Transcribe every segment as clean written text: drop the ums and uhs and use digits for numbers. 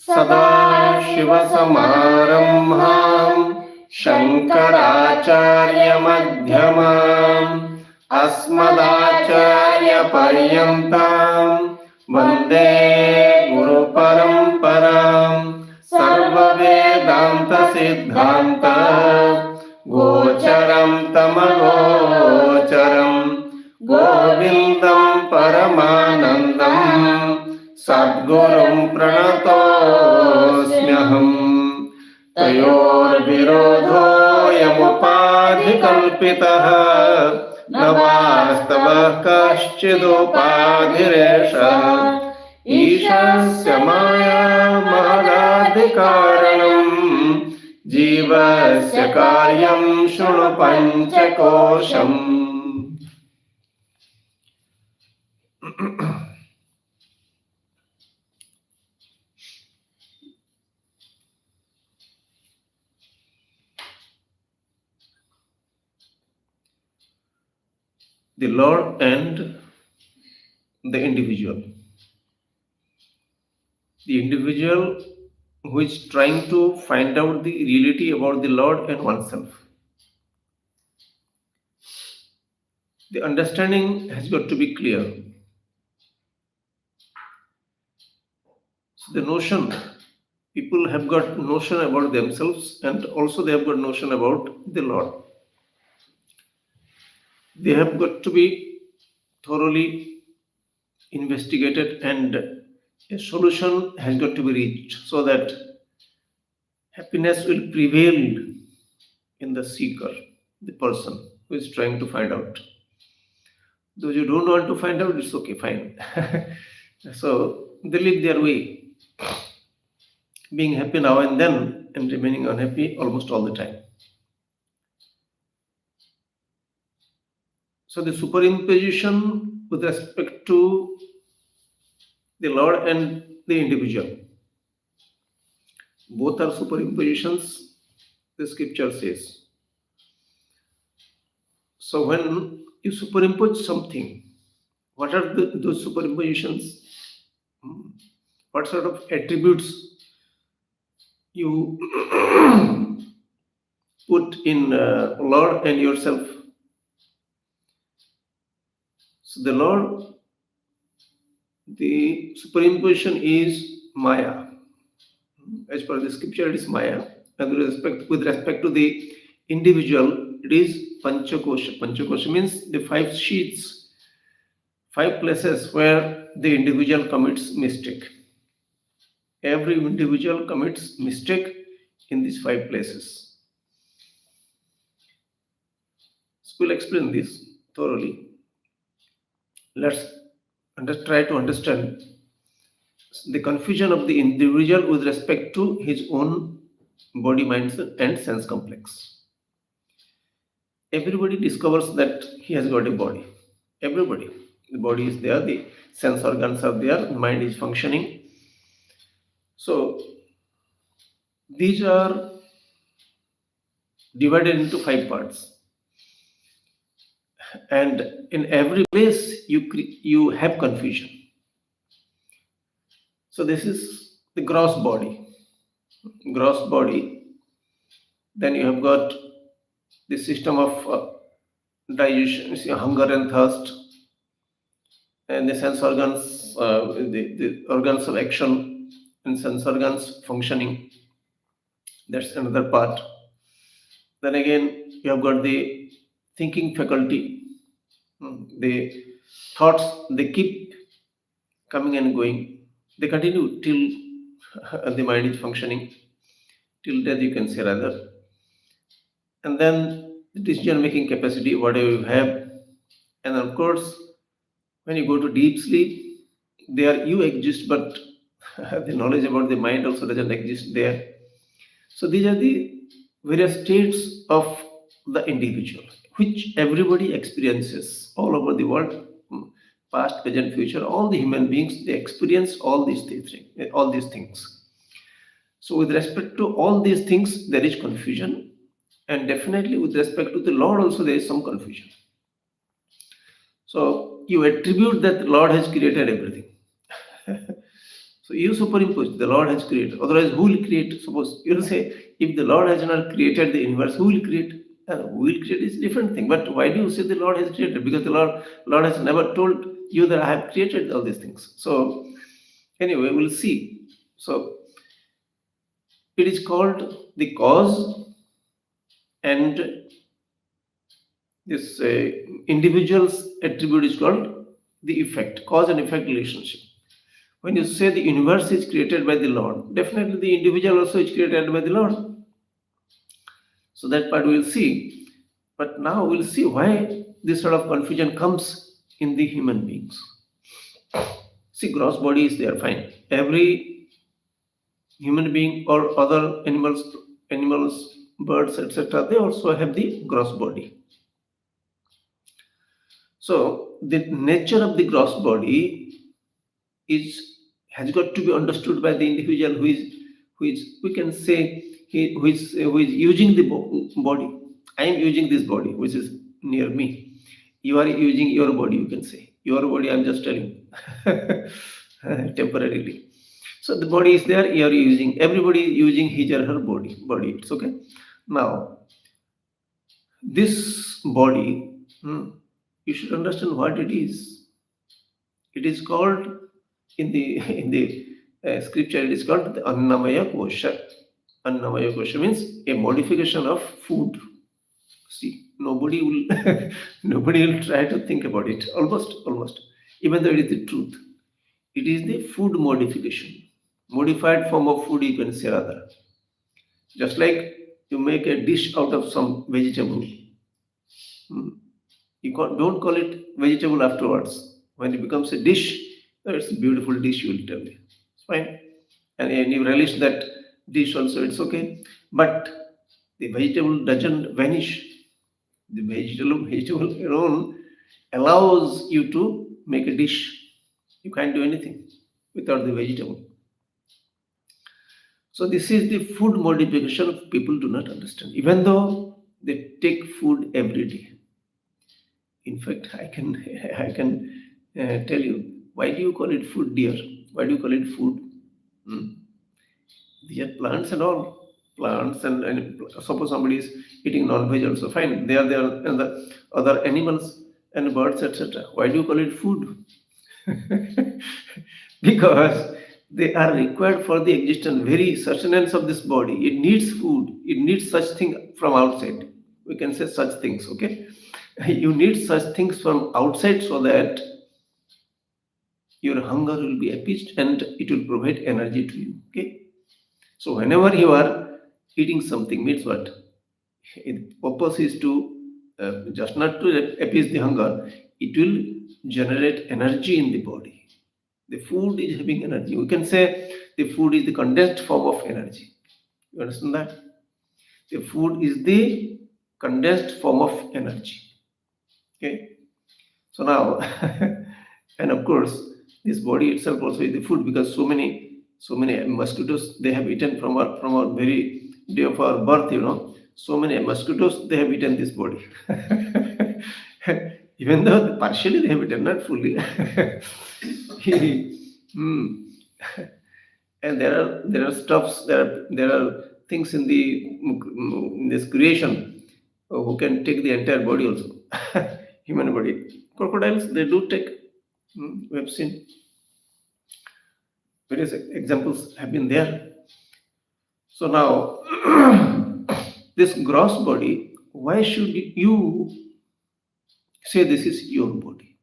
सदाशिवसमारम्भाम् शङ्कराचार्यमध्यमाम् अस्मदाचार्यपर्यन्ताम् वन्दे गुरुपरम्पराम् सर्ववेदान्तसिद्धान्त गोचरं तमगोचरम् गोविन्दं परमानन्दम् सद्गुरुं प्रणतोऽस्म्यहम् तयोर्विरोधोऽयमुपाधिकल्पितः न वास्तवः कश्चिदुपाधिरेषः ईशस्य माया महदाधिकारणम् जीवस्य कार्यं शृणु पञ्चकोशम्. The Lord and the individual. The individual who is trying to find out the reality about the Lord and oneself. The understanding has got to be clear. So the notion, people have got notion about themselves and also they have got notion about the Lord. They have got to be thoroughly investigated and a solution has got to be reached so that happiness will prevail in the seeker, the person who is trying to find out. Those who don't want to find out, it's okay, fine. So they live their way, being happy now and then and remaining unhappy almost all the time. So the superimposition with respect to the Lord and the individual, both are superimpositions, the scripture says. So when you superimpose something, what are those superimpositions? What sort of attributes you put in Lord and yourself? So the Lord, the superimposition is Maya. As per the scripture, it is Maya. And with respect to the individual, it is Panchakosha. Panchakosha means the 5 sheets, 5 places where the individual commits mistake. Every individual commits mistake in these 5 places. So we'll explain this thoroughly. Let's try to understand the confusion of the individual with respect to his own body, mind, and sense complex. Everybody discovers that he has got a body. Everybody. The body is there, the sense organs are there, the mind is functioning. So these are divided into 5 parts. And in every place you have confusion. So this is the gross body. Gross body. Then you have got the system of digestion, hunger and thirst, and the sense organs, the organs of action and sense organs functioning. That's another part. Then again, you have got the thinking faculty. The thoughts, they keep coming and going. They continue till the mind is functioning, till death you can say rather. And then the decision-making capacity, whatever you have. And of course, when you go to deep sleep, there you exist, but the knowledge about the mind also doesn't exist there. So these are the various states of the individual, which everybody experiences all over the world, past, present, future. All the human beings, they experience all these things. So with respect to all these things, there is confusion. And definitely with respect to the Lord also, there is some confusion. So you attribute that the Lord has created everything. So So you superimpose, the Lord has created. Otherwise, who will create? Suppose you will say, if the Lord has not created the universe, who will create? Who will create is a different thing. But why do you say the Lord has created? Because the Lord has never told you that I have created all these things. So anyway, we'll see. So it is called the cause, and this individual's attribute is called the effect, cause and effect relationship. When you say the universe is created by the Lord, definitely the individual also is created by the Lord. So that part we'll see. But now we'll see why this sort of confusion comes in the human beings. See, gross body is there, fine. Every human being or other animals, birds, etc., they also have the gross body. So the nature of the gross body is has got to be understood by the individual who is we can say who is using the body. I am using this body which is near me. You are using your body. You can say your body. I'm just telling temporarily. So the body is there. You are using. Everybody is using his or her body. Body. It's okay. Now this body, you should understand what it is. It is called in the scripture. It is called the Annamaya Kosha. Annamaya Kosha means a modification of food. See, nobody will nobody will try to think about it. Almost, even though it is the truth. It is the food modification, modified form of food. You can say rather, just like you make a dish out of some vegetable. Don't call it vegetable afterwards. When it becomes a dish, it's a beautiful dish, you will tell me. It's fine. And you relish that dish also, it's okay. But the vegetable doesn't vanish. The vegetable alone allows you to make a dish. You can't do anything without the vegetable. So this is the food modification people do not understand, even though they take food every day. In fact, I can tell you, why do you call it food, dear? Why do you call it food? Hmm. These are plants and all. Plants and suppose somebody is eating non-veg also, fine. They are there and the other animals and birds, etc. Why do you call it food? Because they are required for the existence, very sustenance of this body. It needs food. It needs such thing from outside. We can say such things, okay? You need such things from outside so that your hunger will be appeased and it will provide energy to you. Okay. So whenever you are eating something, means what? The purpose is to just not to appease the hunger. It will generate energy in the body. The food is having energy. We can say the food is the condensed form of energy. You understand that? The food is the condensed form of energy. Okay. So now, and of course, this body itself also is the food because so many mosquitoes they have eaten from our very day of our birth. So many mosquitoes they have eaten this body. Even though partially they have eaten, not fully. Hmm. And there are stuffs, there are things in this creation who can take the entire body also. Human body. Crocodiles, they do take. We have seen various examples have been there. So now, this gross body, why should you say this is your body?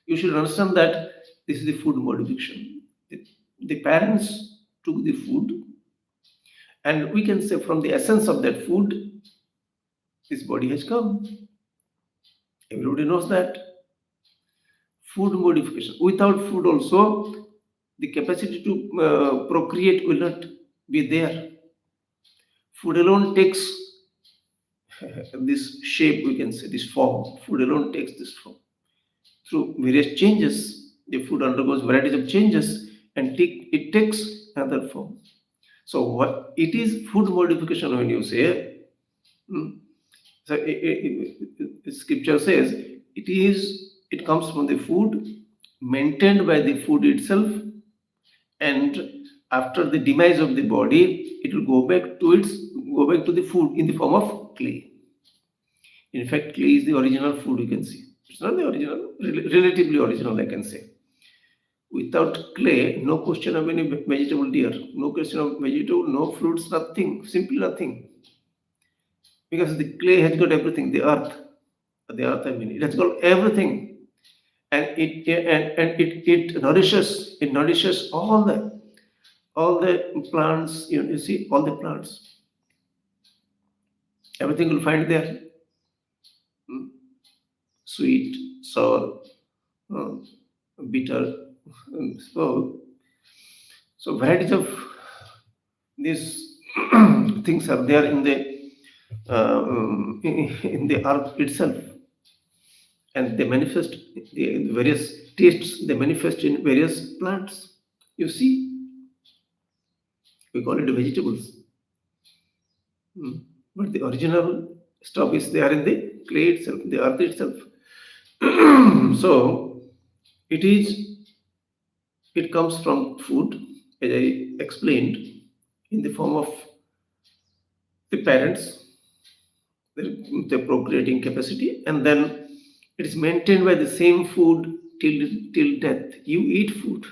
You should understand that this is the food modification. The parents took the food, and we can say from the essence of that food, this body has come. Everybody knows that. Food modification. Without food, also, the capacity to procreate will not be there. Food alone takes this shape, we can say, this form. Food alone takes this form. Through various changes, the food undergoes varieties of changes and it takes another form. So, what it is food modification when you say, so scripture says it comes from the food, maintained by the food itself, and after the demise of the body, it will go back to the food in the form of clay. In fact, clay is the original food, you can see. It's not the original, relatively original, I can say. Without clay, no question of any vegetable, dear. No question of vegetable, no fruits, nothing. Simply nothing. Because the clay has got everything. The earth, I mean, it has got everything, and it nourishes. It nourishes all the plants. You see all the plants. Everything will find there. Mm, Sweet, sour, uh, bitter. So varieties of these things are there in the earth itself, and they manifest the various tastes. They manifest in various plants. You see, we call it vegetables. Mm. But the original stuff is there in the clay itself, the earth itself. So it is. It comes from food, as I explained, in the form of the parents, the procreating capacity, and then it is maintained by the same food till death. You eat food.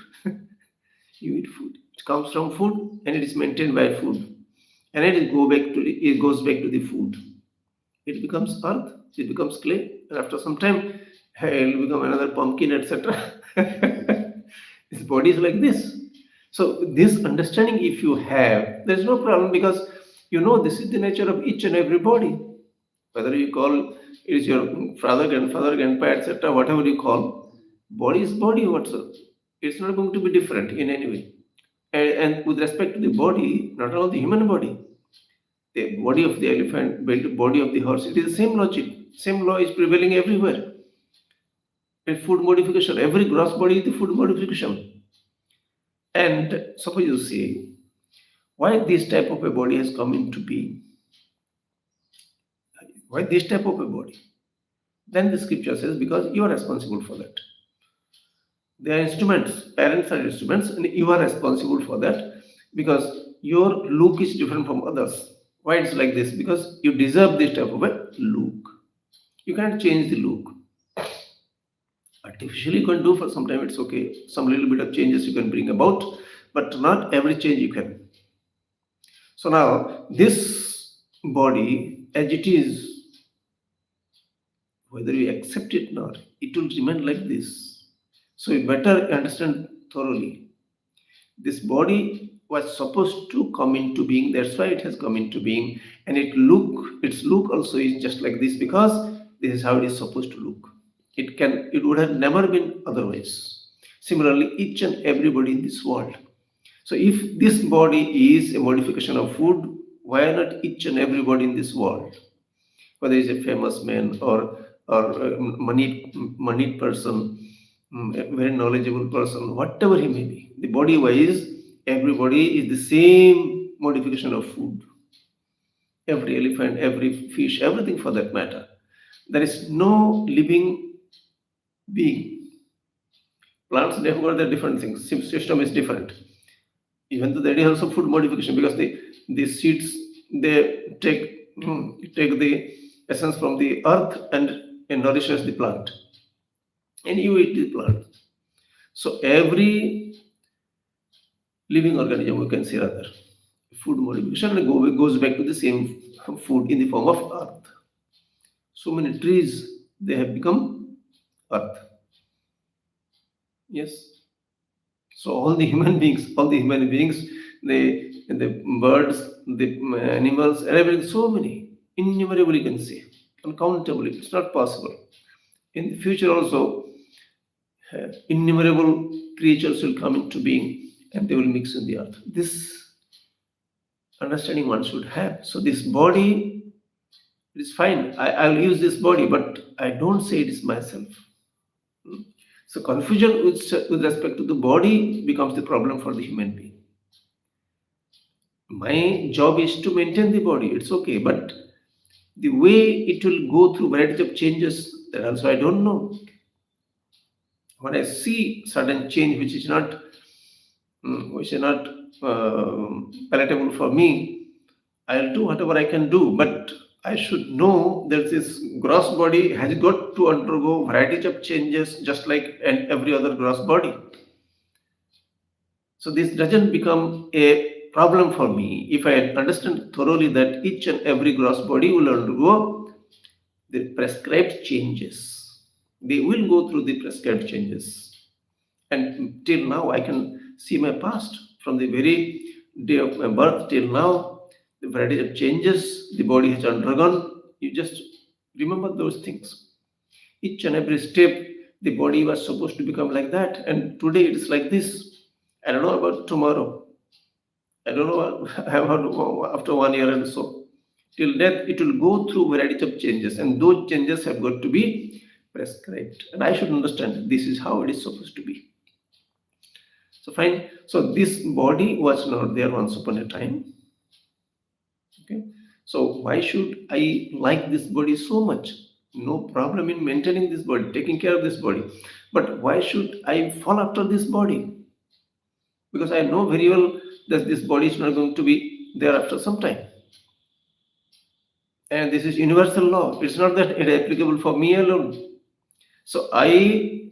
You eat food. It comes from food and it is maintained by food, and it goes back to the food. It becomes earth. It becomes clay, and after some time, it will become another pumpkin, etc. This body is like this. So this understanding, if you have, there is no problem, because you know this is the nature of each and every body. Whether you call it is your father, grandfather, grandpa, etc., whatever you call, body is body. Whatsoever, it's not going to be different in any way. And with respect to the body, not only the human body, the body of the elephant, body of the horse, it is the same logic. Same law is prevailing everywhere. In food modification, every gross body is the food modification. And suppose you say, why this type of a body has come into being? Why this type of a body? Then the scripture says, because you are responsible for that. They are instruments, parents are instruments, and you are responsible for that, because your look is different from others. Why it's like this? Because you deserve this type of a look. You can't change the look. Artificially you can do for some time, it's okay. Some little bit of changes you can bring about, but not every change you can. So now this body as it is, whether you accept it or not, it will remain like this. So you better understand thoroughly. This body was supposed to come into being. That's why it has come into being, and its look also is just like this, because this is how it is supposed to look. It would have never been otherwise. Similarly, each and everybody in this world. So if this body is a modification of food, why not each and everybody in this world? Whether he's a famous man or a moneyed person, a very knowledgeable person, whatever he may be, the body wise, everybody is the same modification of food. Every elephant, every fish, everything for that matter. There is no living being. Plants, they have got their different things. System is different. Even though that is also food modification, because the seeds, they take the essence from the earth and nourishes the plant, and you eat the plant. So every living organism, we can say, rather, food modification goes back to the same food in the form of earth. So many trees, they have become earth. Yes. So all the human beings, the birds, the animals, everything, so many, innumerable, you can say, uncountable. It's not possible. In the future also, innumerable creatures will come into being, and they will mix in the earth. This understanding one should have. So this body, it is fine. I will use this body, but I don't say it is myself. So confusion with respect to the body becomes the problem for the human being. My job is to maintain the body. It's okay, but the way it will go through variety of changes, that also I don't know. When I see sudden change which is not which is not palatable for me, I'll do whatever I can do, but I should know that this gross body has got to undergo varieties of changes just like every other gross body. So this doesn't become a problem for me if I understand thoroughly that each and every gross body will undergo the prescribed changes. They will go through the prescribed changes. And till now, I can see my past from the very day of my birth till now, the variety of changes the body has undergone. You just remember those things. Each and every step, the body was supposed to become like that, and today it is like this. I don't know about tomorrow. I don't know after 1 year and so. Till death, it will go through varieties of changes, and those changes have got to be prescribed. And I should understand this is how it is supposed to be. So fine. So this body was not there once upon a time. Okay. So why should I like this body so much? No problem in maintaining this body, taking care of this body. But why should I fall after this body? Because I know very well that this body is not going to be there after some time. And this is universal law. It's not that it is applicable for me alone. So I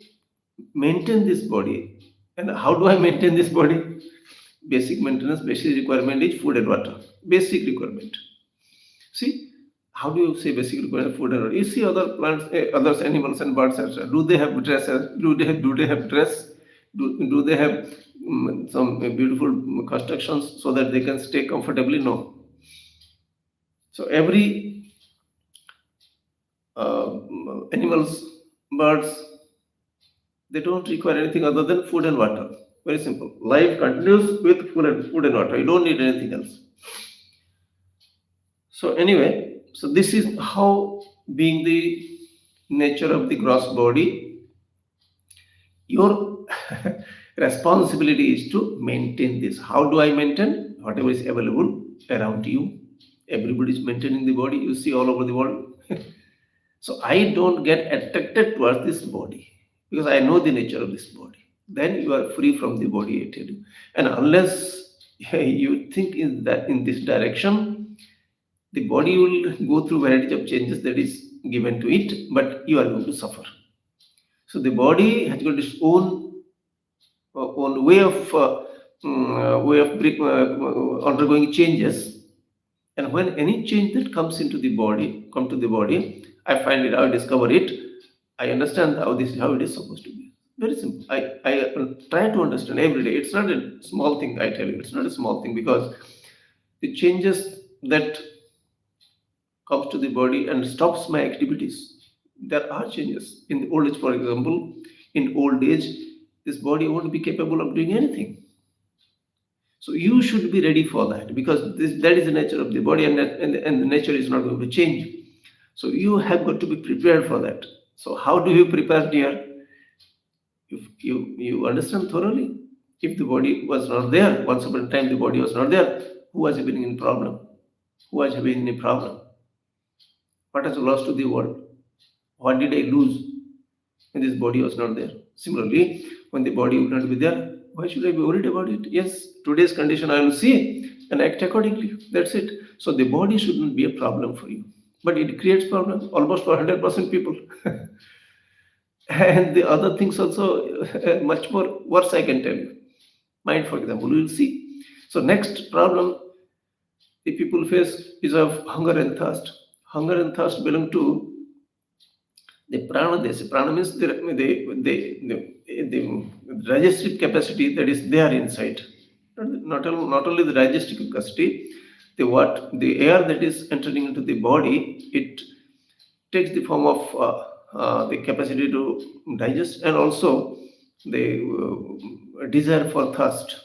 maintain this body. And how do I maintain this body? Basic maintenance, basic requirement is food and water. Basic requirement. See, how do you say basic requirement food and water? You see other plants, other animals and birds, etc. Do they have dress? Do they have dress? Do they have some beautiful constructions so that they can stay comfortably? No. So every animals, birds, they don't require anything other than food and water. Very simple. Life continues with food and water. You don't need anything else. So anyway, so this is how, being the nature of the gross body, your responsibility is to maintain this. How do I maintain? Whatever is available around you. Everybody is maintaining the body. You see all over the world. So I don't get attracted towards this body because I know the nature of this body. Then you are free from the body, I tell you. And unless you think in this direction, the body will go through variety of changes that is given to it, but you are going to suffer. So the body has got its own way of undergoing changes, and when any change that comes to the body, I find it, I discover it, I understand how it is supposed to be. Very simple. I try to understand every day. It's not a small thing, I tell you. It's not a small thing because the changes that comes to the body and stops my activities. There are changes. In the old age, for example, in old age, this body won't be capable of doing anything. So you should be ready for that because that is the nature of the body, and the nature is not going to change. So you have got to be prepared for that. So how do you prepare, dear? If you understand thoroughly, if the body was not there, once upon a time the body was not there, who was having any problem? Who was having any problem? What has lost to the world? What did I lose when this body was not there? Similarly, when the body would not be there, why should I be worried about it? Yes, today's condition I will see and act accordingly. That's it. So the body shouldn't be a problem for you. But it creates problems almost for 100% people. And the other things also much more worse, I can tell you. Mind, for example, we will see. So next problem the people face is of hunger and thirst. Hunger and thirst belong to the prana desa. Prana means the digestive capacity that is there inside. Not only the digestive capacity, the air that is entering into the body, it takes the form of the capacity to digest, and also the desire for thirst,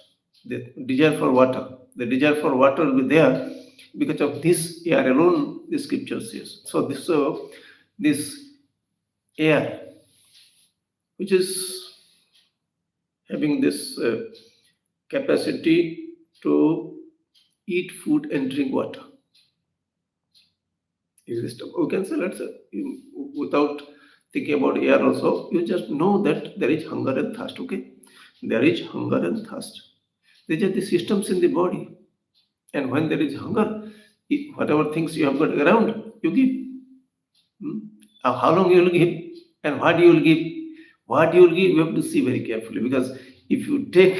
the desire for water. The desire for water will be there because of this air alone, the scripture says. So this air, which is having this capacity to eat food and drink water. We can say, let's say, without thinking about air also, you just know that there is hunger and thirst, okay? There is hunger and thirst. These are the systems in the body. And when there is hunger, whatever things you have got around, you give. Hmm? How long you will give and what you will give? What you will give, you have to see very carefully, because if you take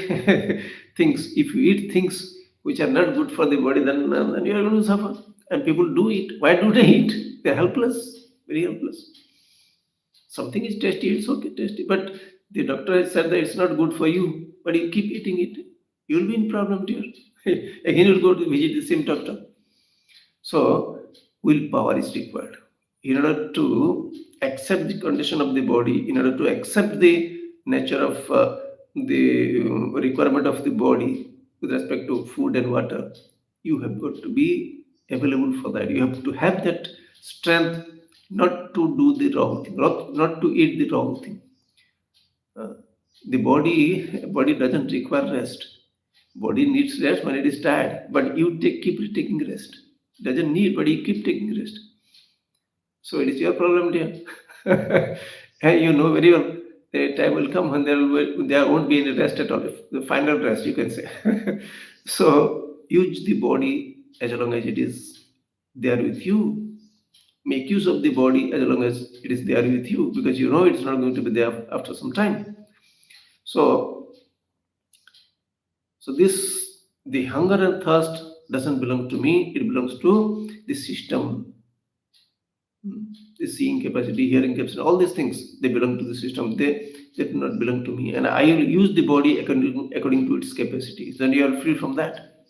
things, if you eat things which are not good for the body, then you are going to suffer. And people do eat. Why do they eat? They are helpless, very helpless. Something is tasty, it's okay, tasty, but the doctor has said that it's not good for you, but you keep eating it, you will be in problem, dear. Again, you'll go to visit the same doctor. So, willpower is required in order to accept the condition of the body, in order to accept the nature of the requirement of the body with respect to food and water. You have got to be available for that. You have to have that strength not to do the wrong thing, not to eat the wrong thing. Uh, the body doesn't require rest. Body needs rest when it is tired, but you keep taking rest. Doesn't need, but you keep taking rest. So it is your problem, dear. And you know very well the time will come when there won't be any rest at all. The final rest, you can say. So use the body as long as it is there with you. Make use of the body as long as it is there with you, because you know it's not going to be there after some time. So, the hunger and thirst doesn't belong to me. It belongs to the system. The seeing capacity, hearing capacity, all these things, they belong to the system. They do not belong to me, and I will use the body according to its capacity. Then you are free from that.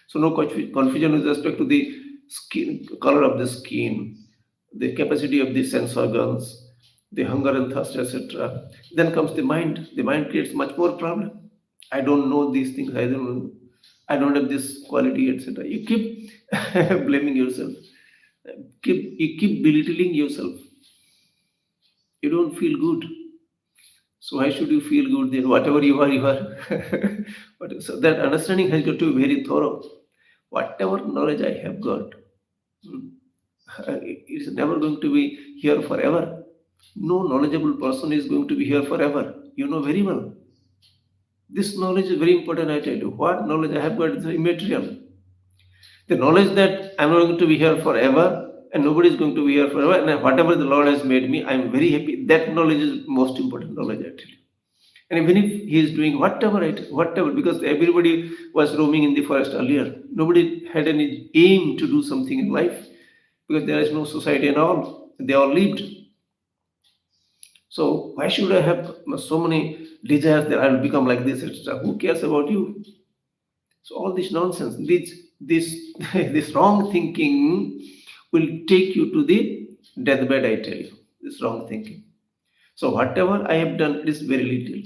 So no confusion with respect to the skin, color of the skin, the capacity of the sense organs, the hunger and thirst, etc. Then comes the mind. The mind creates much more problem. I don't know these things. I don't have this quality, etc. You keep blaming yourself. You keep belittling yourself. You don't feel good. So why should you feel good then? Whatever you are, you are. So that understanding has got to be very thorough. Whatever knowledge I have got, hmm, it is never going to be here forever. No knowledgeable person is going to be here forever. You know very well. This knowledge is very important, I tell you. What knowledge I have got is immaterial. The knowledge that I'm not going to be here forever and nobody is going to be here forever, and whatever the Lord has made me, I'm very happy. That knowledge is most important knowledge, I tell you. And even if he is doing whatever, because everybody was roaming in the forest earlier, nobody had any aim to do something in life because there is no society and all. They all lived. So why should I have so many desires that I will become like this, etc.? Who cares about you? So all this nonsense, this wrong thinking will take you to the deathbed, I tell you. This wrong thinking. So whatever I have done is very little.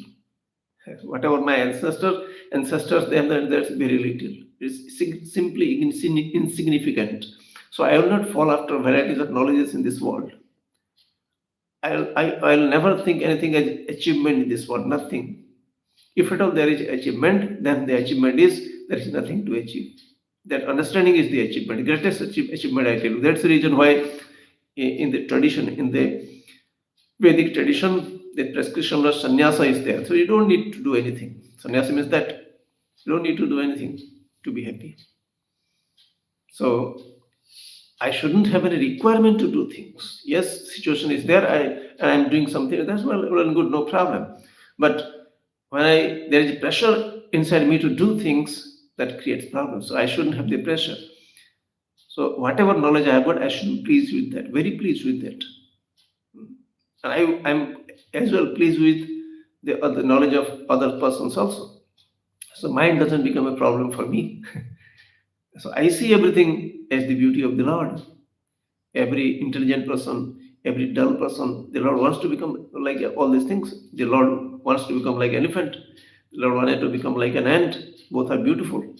Whatever my ancestors they have done, that's very little. It's simply insignificant. So I will not fall after varieties of knowledges in this world. I'll never think anything as achievement in this world. Nothing. If at all there is achievement, then the achievement is there is nothing to achieve. That understanding is the achievement, greatest achievement, I tell you. That's the reason why in the tradition, in the Vedic tradition, the prescription of sannyasa is there. So you don't need to do anything. Sannyasa means that you don't need to do anything to be happy. So I shouldn't have any requirement to do things. Yes, situation is there, and I'm doing something, that's well and good, no problem. But when there is pressure inside me to do things, that creates problems. So I shouldn't have the pressure. So whatever knowledge I have got, I should be pleased with that, very pleased with that. And I'm as well pleased with the knowledge of other persons also. So mind doesn't become a problem for me. So I see everything as the beauty of the Lord. Every intelligent person, every dull person, the Lord wants to become like all these things. The Lord wants to become like elephant. The Lord wanted to become like an ant. Both are beautiful.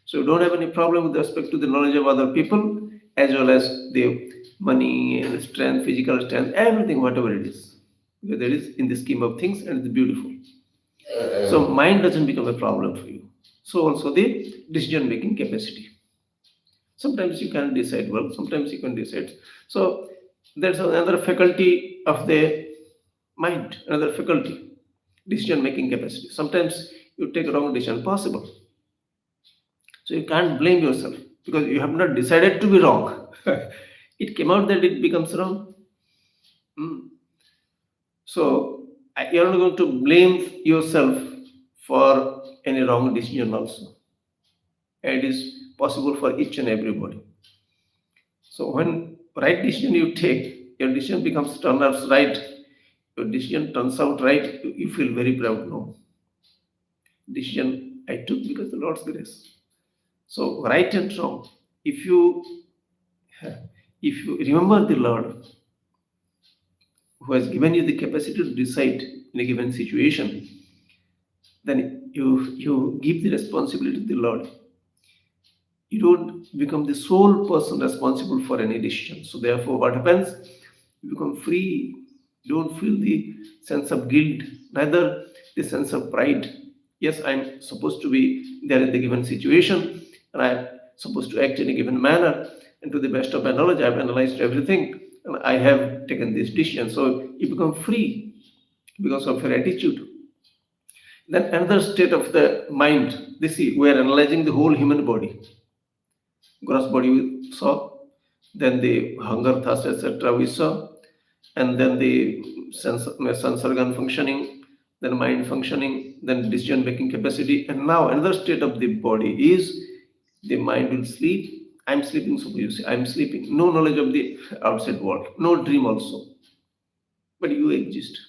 So you don't have any problem with respect to the knowledge of other people, as well as the money and strength, physical strength, everything, whatever it is. Because that is in the scheme of things and it's beautiful. So mind doesn't become a problem for you. So also the decision-making capacity. Sometimes you can decide well, sometimes you can decide. So that's another faculty of the mind, another faculty, decision-making capacity. Sometimes you take a wrong decision possible. So you can't blame yourself because you have not decided to be wrong. It came out that it becomes wrong. Hmm. So you're not going to blame yourself for any wrong decision also. It is possible for each and everybody. So when right decision you take, your decision turns out right. Your decision turns out right. You feel very proud. No, decision I took because the Lord's grace. So right and wrong. If you if you remember the Lord who has given you the capacity to decide in a given situation, then you give the responsibility to the Lord. You don't become the sole person responsible for any decision. So therefore, what happens? You become free. You don't feel the sense of guilt, neither the sense of pride. Yes, I'm supposed to be there in the given situation, and I'm supposed to act in a given manner. And to the best of my knowledge, I've analyzed everything, and I have taken this decision. So you become free because of your attitude. Then another state of the mind. This see, we are analyzing the whole human body. Gross body we saw, then the hunger, thirst, etc. we saw, and then the sense organ functioning, then mind functioning, then decision making capacity, and now another state of the body is the mind will sleep. I'm sleeping, suppose you say, I'm sleeping. No knowledge of the outside world, no dream also, but you exist.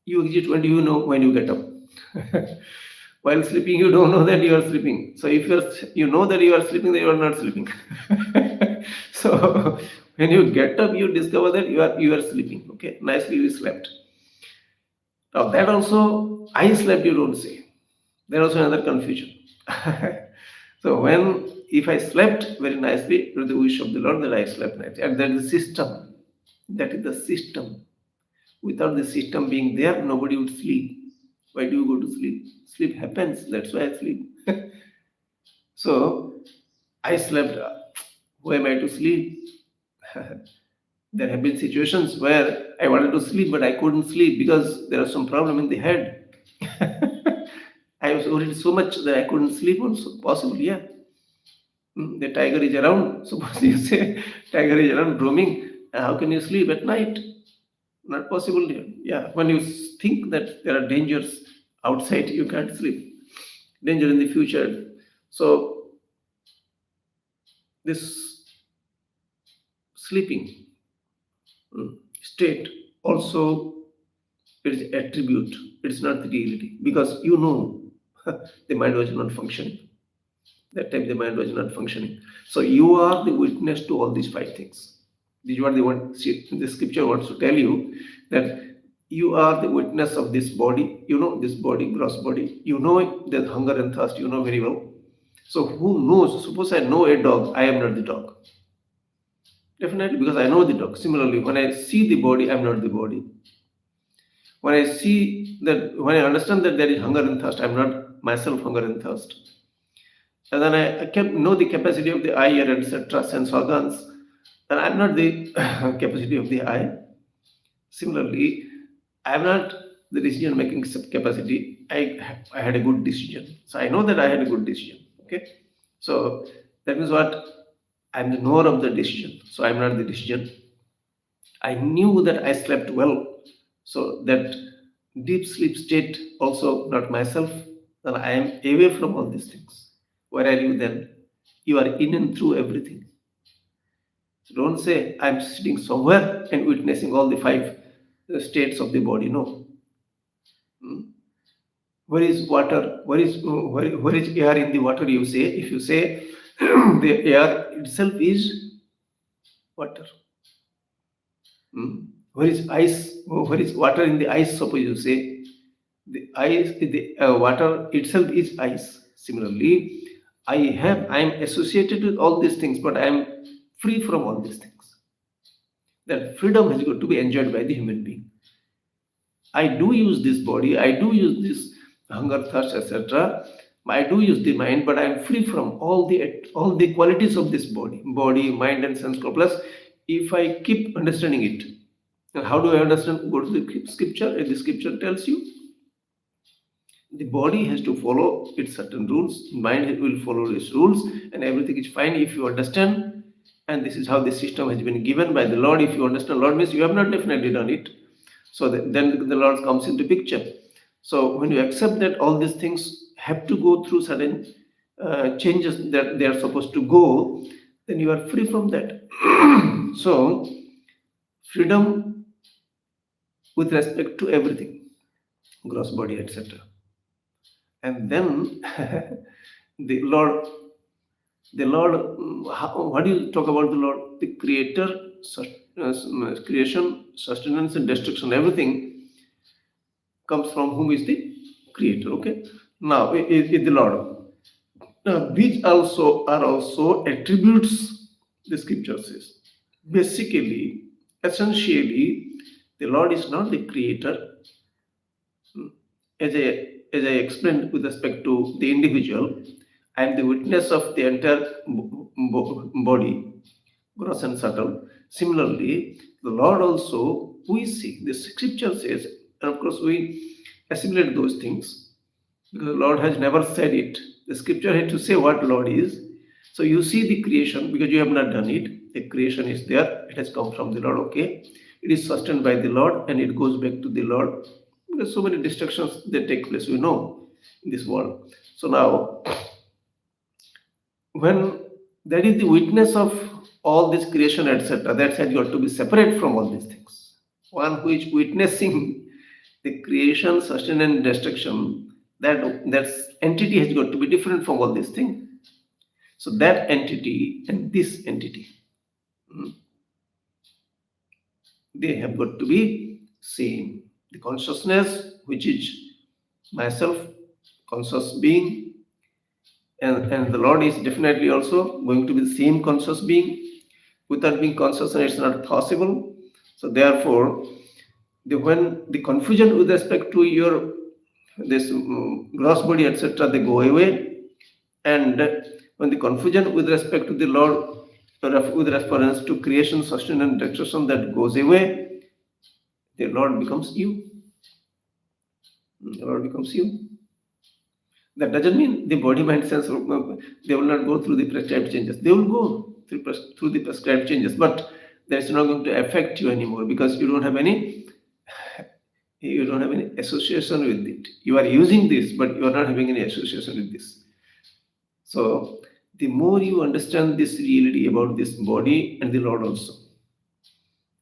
You exist when you know when you get up. While sleeping, you don't know that you are sleeping. So if you know that you are sleeping, then you are not sleeping. So when you get up, you discover that you are sleeping. Okay, nicely you slept. Now that also I slept. You don't say. There also another confusion. So when if I slept very nicely with the wish of the Lord, that I slept nicely, and that is the system. That is the system. Without the system being there, nobody would sleep. Why do you go to sleep? Sleep happens. That's why I sleep. So I slept. Who am I to sleep? There have been situations where I wanted to sleep, but I couldn't sleep because there was some problem in the head. I was worried so much that I couldn't sleep also. Possible, yeah. The tiger is around. Suppose you say tiger is around roaming. How can you sleep at night? Not possible. Yeah, when you think that there are dangers outside, you can't sleep. Danger in the future. So this sleeping state also it is attribute. It's not the reality because you know the mind was not functioning. That time the mind was not functioning. So you are the witness to all these five things. This is what the scripture wants to tell you, that you are the witness of this body. You know this body, gross body. You know that hunger and thirst. You know very well. So who knows? Suppose I know a dog. I am not the dog. Definitely, because I know the dog. Similarly, when I see the body, I am not the body. When I see that, when I understand that there is hunger and thirst, I am not myself hunger and thirst. And then I can know the capacity of the eye, ear, etc., sense organs, and I'm not the capacity of the eye. Similarly, I'm not the decision making capacity. I had a good decision. So I know that I had a good decision. Okay. So that means what? I'm the knower of the decision. So I'm not the decision. I knew that I slept well. So that deep sleep state also not myself. Then I am away from all these things. Where are you then? You are in and through everything. So don't say I'm sitting somewhere and witnessing all the five states of the body. No. Where is water? Where is air in the water? You say, if you say the air itself is water. Where is ice? Where is water in the ice? Suppose you say the ice, the water itself is ice. Similarly, I am associated with all these things, but I am free from all these things. That freedom has got to be enjoyed by the human being. I do use this body, I do use this hunger, thirst, etc. I do use the mind, but I am free from all the qualities of this body, mind, and sense corpus. If I keep understanding it, and how do I understand? Go to the scripture, and the scripture tells you The body has to follow its certain rules, mind will follow its rules, and everything is fine if you understand. And this is how the system has been given by the Lord. If you understand Lord means you have not definitely done it. So then the Lord comes into picture. So when you accept that all these things have to go through certain changes that they are supposed to go, then you are free from that. So freedom with respect to everything, gross body, etc. And then the Lord, what do you talk about the Lord? The creator, creation, sustenance, and destruction, everything comes from whom is the creator. Okay. Now, is the Lord. Now, these also are also attributes the scripture says. Basically, essentially, the Lord is not the creator. As I explained with respect to the individual, I am the witness of the entire body, gross and subtle. Similarly, the Lord also, we see, the scripture says, and of course we assimilate those things because the Lord has never said it. The scripture had to say what Lord is. So you see the creation because you have not done it. The creation is there. It has come from the Lord. Okay, it is sustained by the Lord and it goes back to the Lord because so many destructions that take place. We know in this world. So now, when that is the witness of all this creation, etc., that said you have to be separate from all these things. One who is witnessing the creation, sustenance, and destruction, that entity has got to be different from all these things. So that entity and this entity, they have got to be same. The consciousness, which is myself, conscious being, and the Lord is definitely also going to be the same conscious being. Without being conscious, it's not possible. So therefore, when the confusion with respect to your this gross body, etc., they go away, and when the confusion with respect to the Lord, with reference to creation, sustenance, and destruction, that goes away, the Lord becomes you. The Lord becomes you. That doesn't mean the body, mind, sense, they will not go through the prescribed changes. They will go through the prescribed changes, but that's not going to affect you anymore because you don't have any association with it. You are using this, but you are not having any association with this. So the more you understand this reality about this body and the Lord also,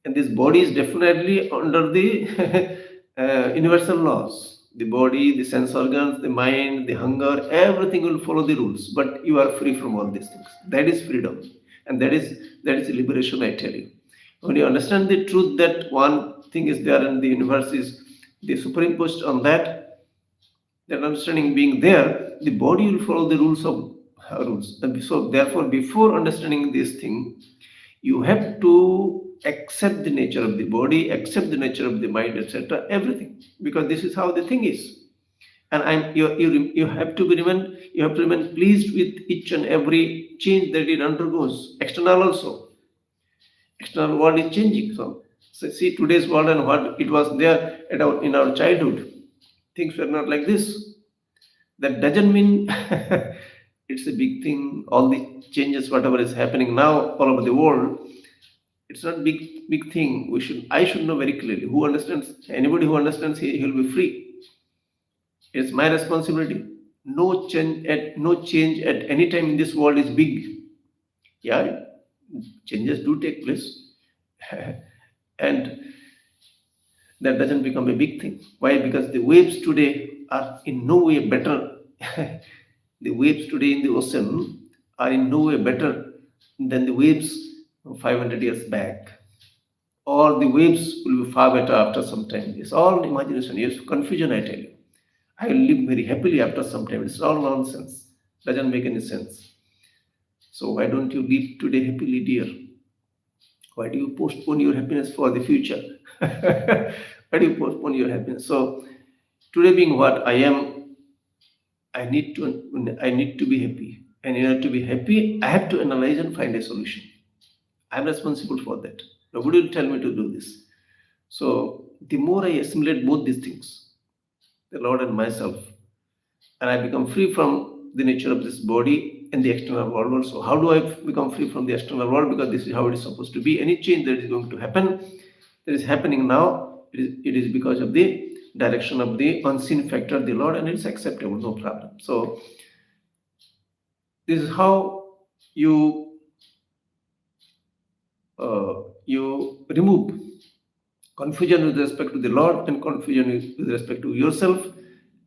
and this body is definitely under the universal laws. The body, the sense organs, the mind, the hunger, everything will follow the rules. But you are free from all these things. That is freedom, and that is liberation. I tell you, when you understand the truth that one thing is there and the universe is the superimposed on that understanding being there, the body will follow the rules of rules. And so, therefore, before understanding this thing, you have to accept the nature of the body, accept the nature of the mind, etc. Everything, because this is how the thing is. And you have to remain pleased with each and every change that it undergoes. External also, external world is changing. So see today's world and what it was there in our childhood. Things were not like this. That doesn't mean it's a big thing. All the changes, whatever is happening now all over the world, it's not big thing. I should know very clearly. Who understands? Anybody who understands, he'll be free. It's my responsibility. No change at any time in this world is big. Yeah, changes do take place, and that doesn't become a big thing. Why? Because the waves today are in no way better. The waves today in the ocean are in no way better than the waves 500 years back. Or the waves will be far better after some time. It's all imagination. It's confusion, I tell you. I will live very happily after some time. It's all nonsense. Doesn't make any sense. So why don't you live today happily, dear? Why do you postpone your happiness for the future? Why do you postpone your happiness? So today being what I am, I need to be happy. And in order to be happy, I have to analyze and find a solution. I'm responsible for that. Nobody will tell me to do this. So the more I assimilate both these things, the Lord and myself, and I become free from the nature of this body and the external world also. How do I become free from the external world? Because this is how it is supposed to be. Any change that is going to happen, that is happening now, it is because of the direction of the unseen factor, the Lord, and it's acceptable, no problem. So this is how you you remove confusion with respect to the Lord and confusion with respect to yourself,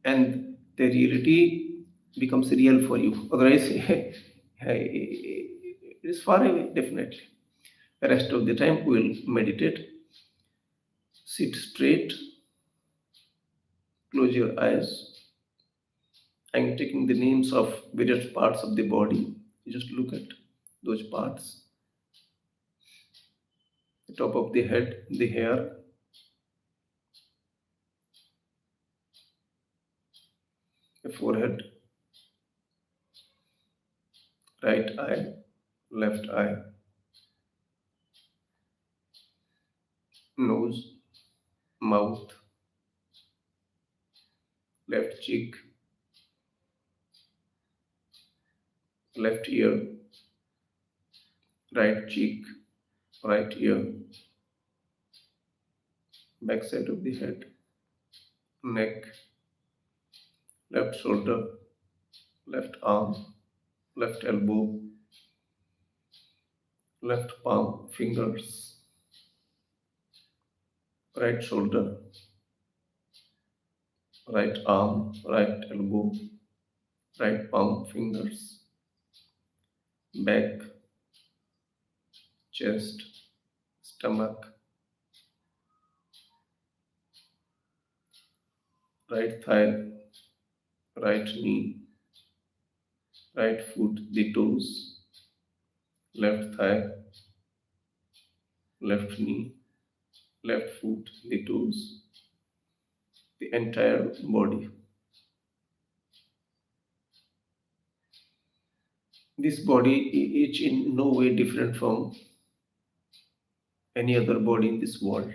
and the reality becomes real for you. Otherwise, it is far away, definitely. The rest of the time, we will meditate, sit straight, close your eyes. I'm taking the names of various parts of the body. You just look at those parts: the top of the head, the hair, the forehead, right eye, left eye, nose, mouth, left cheek, left ear, right cheek, right ear, back side of the head, neck, left shoulder, left arm, left elbow, left palm, fingers, right shoulder, right arm, right elbow, right palm, fingers, back, chest, stomach, right thigh, right knee, right foot, the toes, left thigh, left knee, left foot, the toes, the entire body. This body is in no way different from any other body in this world.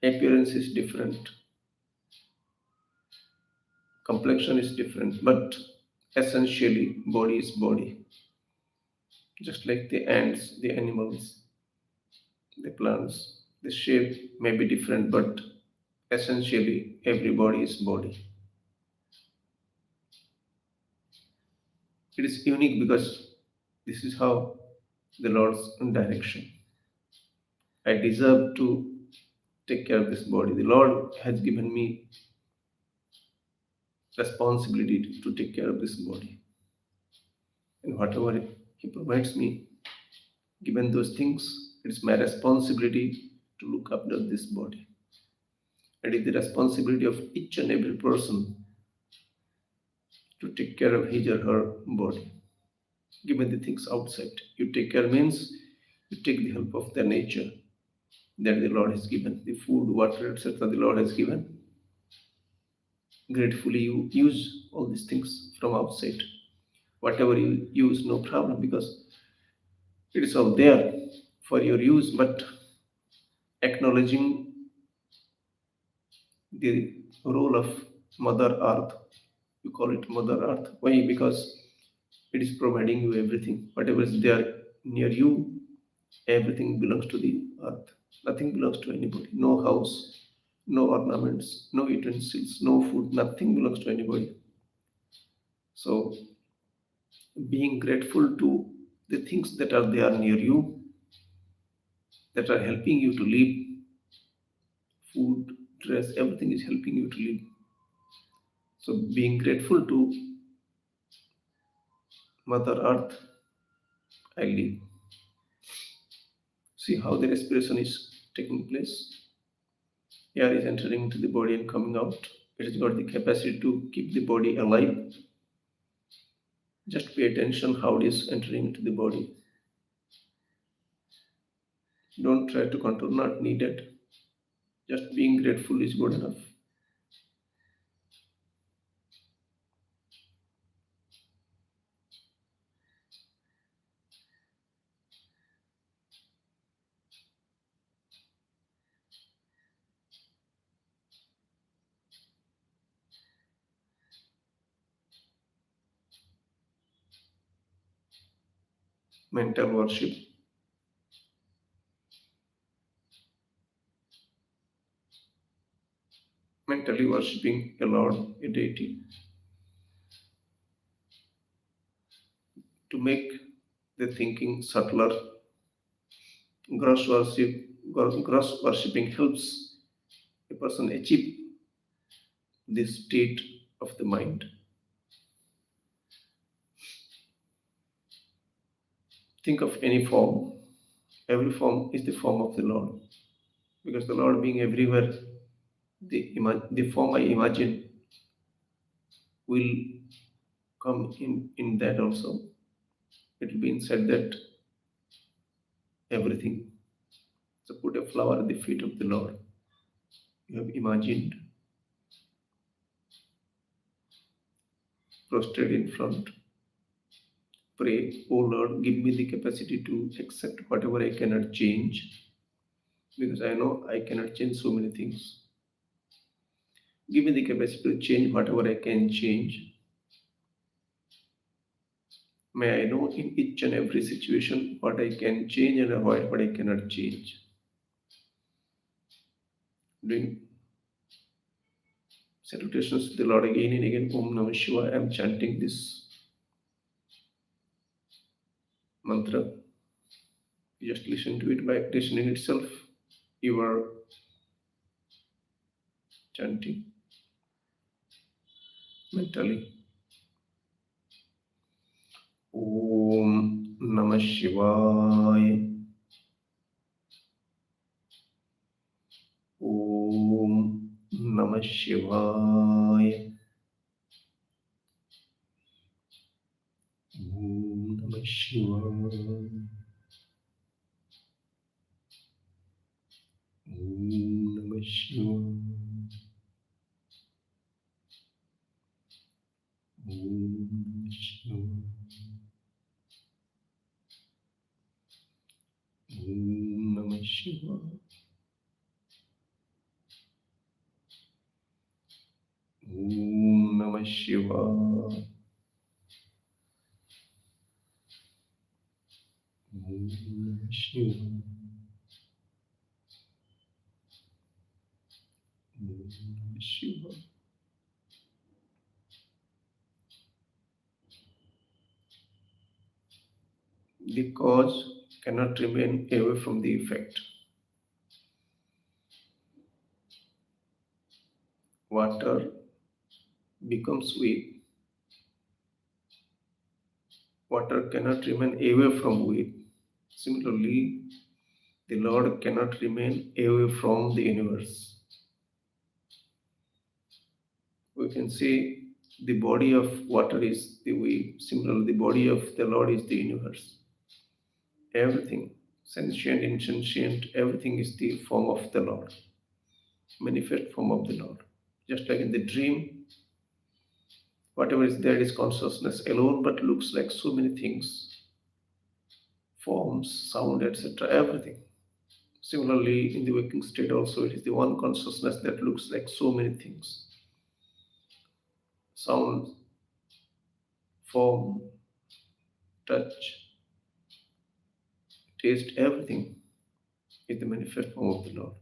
Appearance is different, complexion is different, but essentially body is body. Just like the ants, the animals, the plants, the shape may be different, but essentially every body is body. It is unique because this is how the Lord's direction. I deserve to take care of this body. The Lord has given me responsibility to take care of this body. And whatever He provides me, given those things, it's my responsibility to look after this body. It is the responsibility of each and every person to take care of his or her body. Given the things outside, you take care means you take the help of the nature that the Lord has given, the food, water, etc. the Lord has given. Gratefully, you use all these things from outside. Whatever you use, no problem, because it is all there for your use, but acknowledging the role of Mother Earth. You call it Mother Earth. Why? Because it is providing you everything. Whatever is there near you, everything belongs to the earth. Nothing belongs to anybody. No house, no ornaments, no utensils, no food. Nothing belongs to anybody. So, being grateful to the things that are there near you, that are helping you to live, food, dress, everything is helping you to live. So, being grateful to Mother Earth, I live. See how the respiration is taking place. Air is entering into the body and coming out. It has got the capacity to keep the body alive. Just pay attention how it is entering into the body. Don't try to control, not needed. Just being grateful is good enough. mental worship, mentally worshipping a Lord, a deity, to make the thinking subtler. Gross worship, gross worshipping helps a person achieve this state of the mind. Think of any form. Every form is the form of the Lord. Because the Lord being everywhere, the form I imagine will come in that also. It will be inside that everything. So put a flower at the feet of the Lord. You have imagined, prostrate in front. Pray, oh Lord, give me the capacity to accept whatever I cannot change. Because I know I cannot change so many things. Give me the capacity to change whatever I can change. May I know in each and every situation what I can change and avoid what I cannot change. Doing salutations to the Lord again and again. Om Namah Shivaya. I am chanting this mantra. You just listen to it by listening itself. You are chanting mentally. Om Namah Shivaya. Om Namah Shivaya. Om Namah Shivaya. Om Namah Shivaya. Om Namah Shivaya. Om Namah Shivaya. Om Namah Shivaya. Om Namah Shivaya. Om Namah Shivaya. The cause cannot remain away from the effect. Water becomes weak. Water cannot remain away from weak. Similarly, the Lord cannot remain away from the universe. We can say the body of water is the weak. Similarly, the body of the Lord is the universe. Everything, sentient, insentient, everything is the form of the Lord, manifest form of the Lord. Just like in the dream, whatever is there is consciousness alone, but looks like so many things, forms, sound, etc., everything. Similarly, in the waking state also, it is the one consciousness that looks like so many things. Sound, form, touch, taste, everything is the manifest form of the Lord.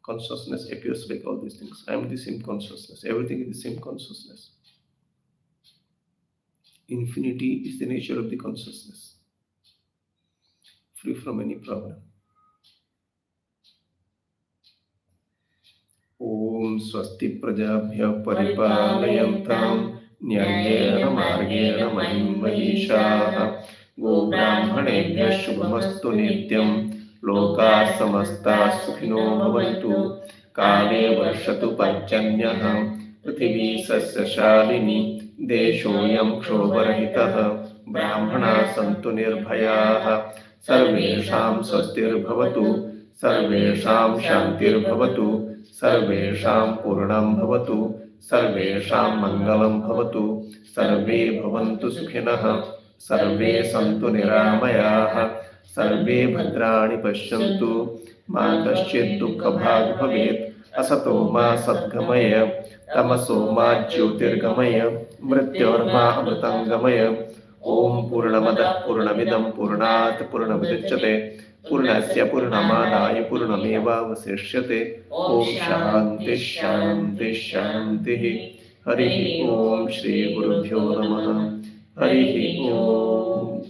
Consciousness appears like all these things. I am the same consciousness. Everything is the same consciousness. Infinity is the nature of the consciousness, free from any problem. Om Swasti Prajabhya Paripalayantam Nyayena Margena Mahim Mahishah Go Brahmanebhya Shubhamastu Nityam Loka Samasta Sukhino Bhavantu Kale Varshatu Parjanyah Prithvi Sasya Shalini Deshoyam Kshobarahitah Brahmana Santu Nirbhayah Sarvesham Swastir Bhavatu Sarvesham Shantir Bhavatu सर्वेषां पूर्णं भवतु सर्वेषां मङ्गलं भवतु सर्वे भवन्तु सुखिनः सर्वे सन्तु निरामयाः सर्वे भद्राणि पश्यन्तु मा कश्चित् दुःखभाग् भवेत् असतो मा सद्गमय तमसो मा ज्योतिर्गमय मृत्योर्मा अमृतं गमय ओम पूर्णमदः पूर्णमिदं पूर्णात् पूर्णमुदच्यते पूर्णस्य पूर्णमादाय पूर्णमेवावशिष्यते ओम शांति शांति शांति। हरि ओम श्री गुरुभ्यो नमः। हरि ओम।